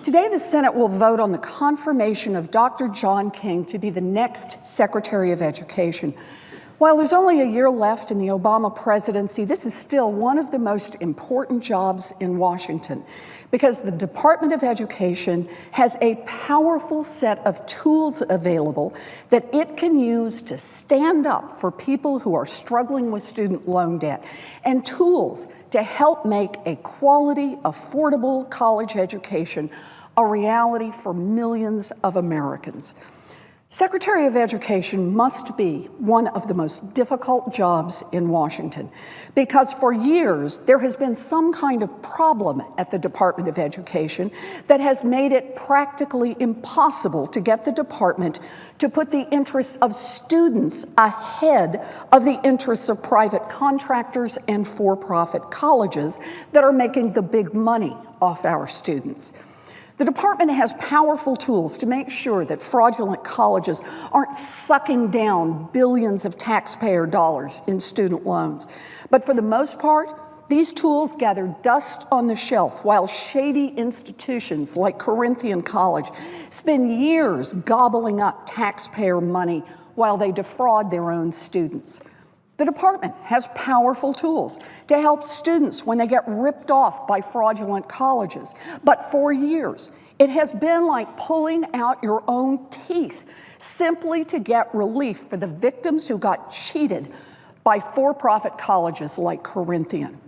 Today, the Senate will vote on the confirmation of Dr. John King to be the next Secretary of Education. While there's only a year left in the Obama presidency, this is still one of the most important jobs in Washington because the Department of Education has a powerful set of tools available that it can use to stand up for people who are struggling with student loan debt, and tools to help make a quality, affordable college education a reality for millions of Americans. Secretary of Education must be one of the most difficult jobs in Washington because for years there has been some kind of problem at the Department of Education that has made it practically impossible to get the department to put the interests of students ahead of the interests of private contractors and for-profit colleges that are making the big money off our students. The department has powerful tools to make sure that fraudulent colleges aren't sucking down billions of taxpayer dollars in student loans. But for the most part, these tools gather dust on the shelf while shady institutions like Corinthian College spend years gobbling up taxpayer money while they defraud their own students. The department has powerful tools to help students when they get ripped off by fraudulent colleges. But for years, it has been like pulling out your own teeth simply to get relief for the victims who got cheated by for-profit colleges like Corinthian.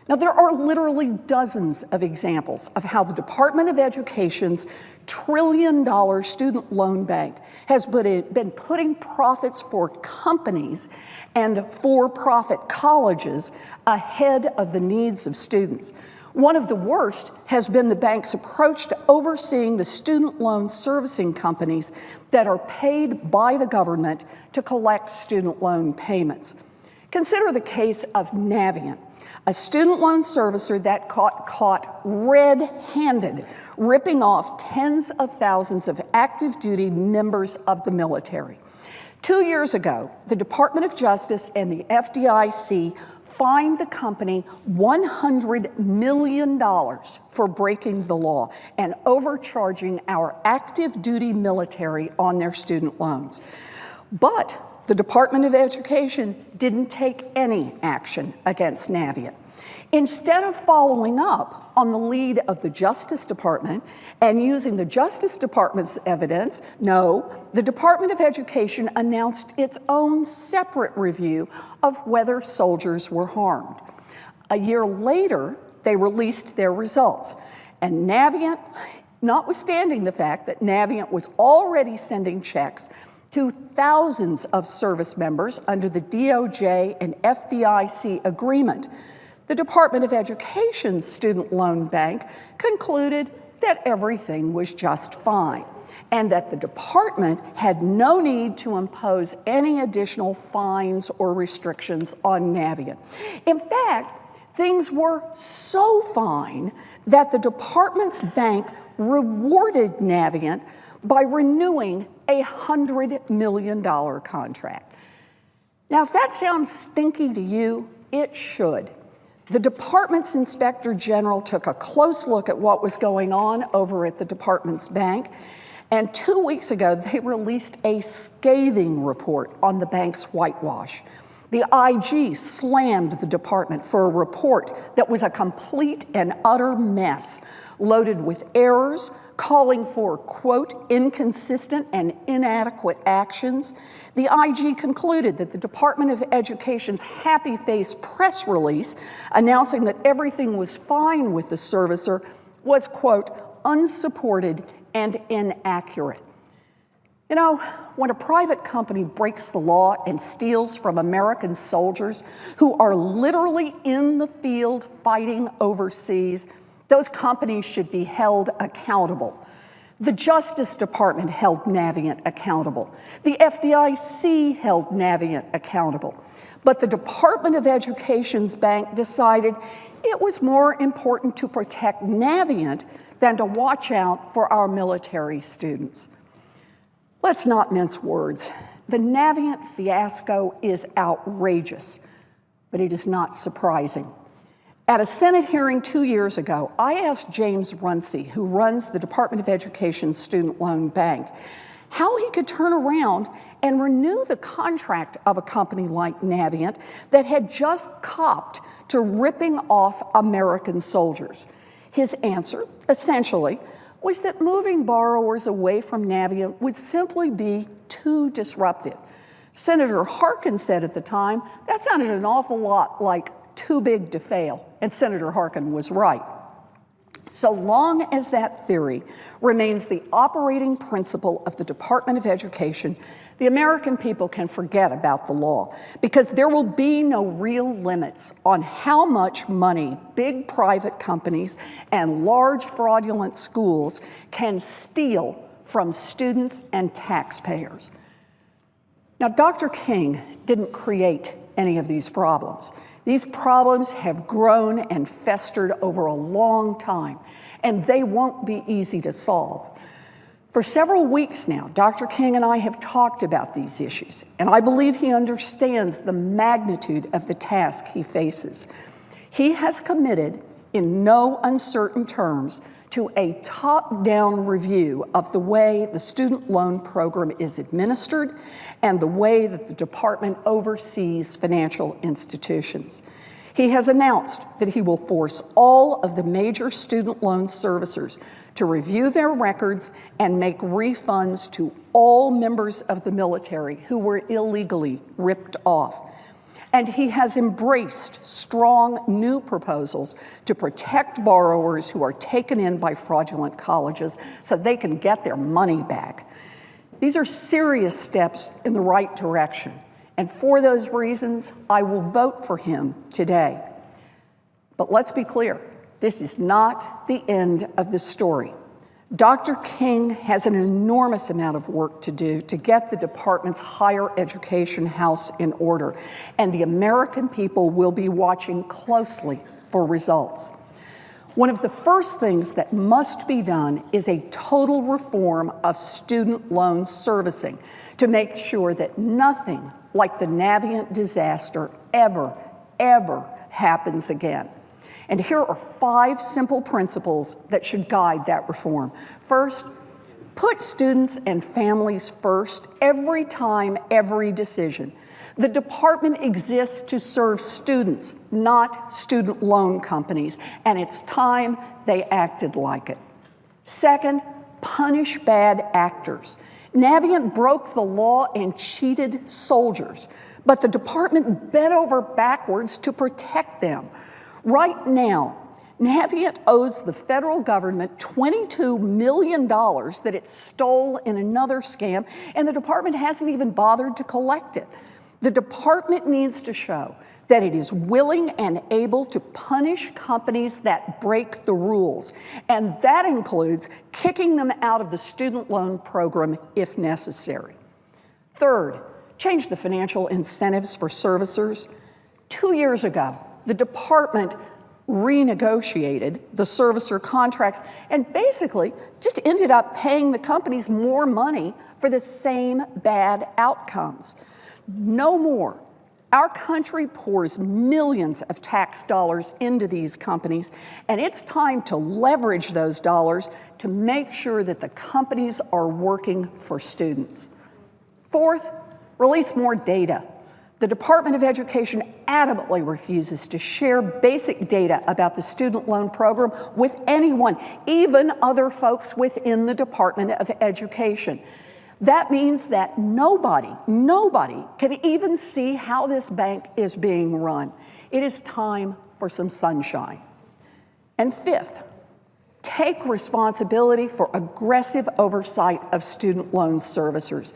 Now, there are literally dozens of examples of how the Department of Education's trillion-dollar student loan bank has been putting profits for companies and for-profit colleges ahead of the needs of students. One of the worst has been the bank's approach to overseeing the student loan servicing companies that are paid by the government to collect student loan payments. Consider the case of Navient, a student loan servicer that caught red-handed ripping off tens of thousands of active duty members of the military. 2 years ago, the Department of Justice and the FDIC fined the company $100 million for breaking the law and overcharging our active duty military on their student loans. But the Department of Education didn't take any action against Navient. Instead of following up on the lead of the Justice Department and using the Justice Department's evidence, no, the Department of Education announced its own separate review of whether soldiers were harmed. A year later, they released their results, and Navient, notwithstanding the fact that Navient was already sending checks to thousands of service members under the DOJ and FDIC agreement, the Department of Education's student loan bank concluded that everything was just fine and that the department had no need to impose any additional fines or restrictions on Navient. In fact, things were so fine that the department's bank rewarded Navient by renewing a $100 million contract. Now, if that sounds stinky to you, it should. The department's inspector general took a close look at what was going on over at the department's bank, and 2 weeks ago, they released a scathing report on the bank's whitewash. The IG slammed the department for a report that was a complete and utter mess, loaded with errors, calling for, quote, inconsistent and inadequate actions. The IG concluded that the Department of Education's happy-face press release announcing that everything was fine with the servicer was, quote, unsupported and inaccurate. You know, when a private company breaks the law and steals from American soldiers who are literally in the field fighting overseas, those companies should be held accountable. The Justice Department held Navient accountable. The FDIC held Navient accountable. But the Department of Education's bank decided it was more important to protect Navient than to watch out for our military students. Let's not mince words. The Navient fiasco is outrageous, but it is not surprising. At a Senate hearing 2 years ago, I asked James Runcie, who runs the Department of Education's Student Loan Bank, how he could turn around and renew the contract of a company like Navient that had just copped to ripping off American soldiers. His answer, essentially, was that moving borrowers away from Navient would simply be too disruptive. Senator Harkin said at the time, that sounded an awful lot like too big to fail, and Senator Harkin was right. So long as that theory remains the operating principle of the Department of Education, the American people can forget about the law, because there will be no real limits on how much money big private companies and large fraudulent schools can steal from students and taxpayers. Now, Dr. King didn't create any of these problems. These problems have grown and festered over a long time, and they won't be easy to solve. For several weeks now, Dr. King and I have talked about these issues, and I believe he understands the magnitude of the task he faces. He has committed, in no uncertain terms, to a top-down review of the way the student loan program is administered and the way that the department oversees financial institutions. He has announced that he will force all of the major student loan servicers to review their records and make refunds to all members of the military who were illegally ripped off. And he has embraced strong new proposals to protect borrowers who are taken in by fraudulent colleges so they can get their money back. These are serious steps in the right direction, and for those reasons, I will vote for him today. But let's be clear, this is not the end of the story. Dr. King has an enormous amount of work to do to get the department's higher education house in order, and the American people will be watching closely for results. One of the first things that must be done is a total reform of student loan servicing to make sure that nothing like the Navient disaster ever happens again. And here are 5 simple principles that should guide that reform. First, put students and families first every time, every decision. The department exists to serve students, not student loan companies, and it's time they acted like it. Second, punish bad actors. Navient broke the law and cheated soldiers, but the department bent over backwards to protect them. Right now, Navient owes the federal government $22 million that it stole in another scam, and the department hasn't even bothered to collect it. The department needs to show that it is willing and able to punish companies that break the rules, and that includes kicking them out of the student loan program if necessary. Third, change the financial incentives for servicers. 2 years ago, the department renegotiated the servicer contracts and basically just ended up paying the companies more money for the same bad outcomes. No more. Our country pours millions of tax dollars into these companies, and it's time to leverage those dollars to make sure that the companies are working for students. Fourth, release more data. The Department of Education adamantly refuses to share basic data about the student loan program with anyone, even other folks within the Department of Education. That means that nobody can even see how this bank is being run. It is time for some sunshine. And fifth, take responsibility for aggressive oversight of student loan servicers.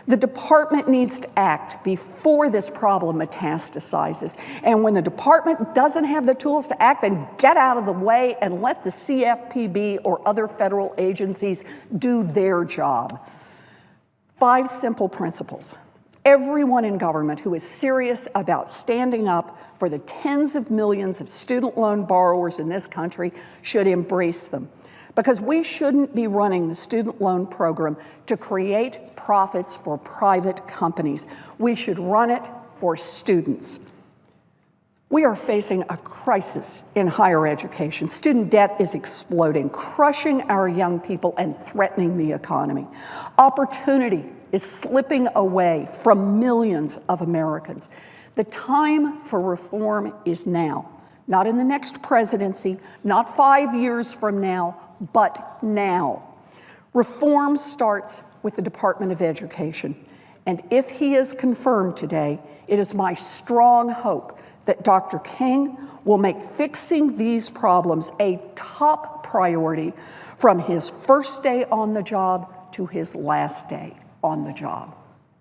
The department needs to act before this problem metastasizes. And when the department doesn't have the tools to act, then get out of the way and let the CFPB or other federal agencies do their job. 5 simple principles. Everyone in government who is serious about standing up for the tens of millions of student loan borrowers in this country should embrace them. Because we shouldn't be running the student loan program to create profits for private companies. We should run it for students. We are facing a crisis in higher education. Student debt is exploding, crushing our young people and threatening the economy. Opportunity is slipping away from millions of Americans. The time for reform is now, not in the next presidency, not 5 years from now, but now. Reform starts with the Department of Education. And if he is confirmed today, it is my strong hope that Dr. King will make fixing these problems a top priority from his first day on the job to his last day on the job.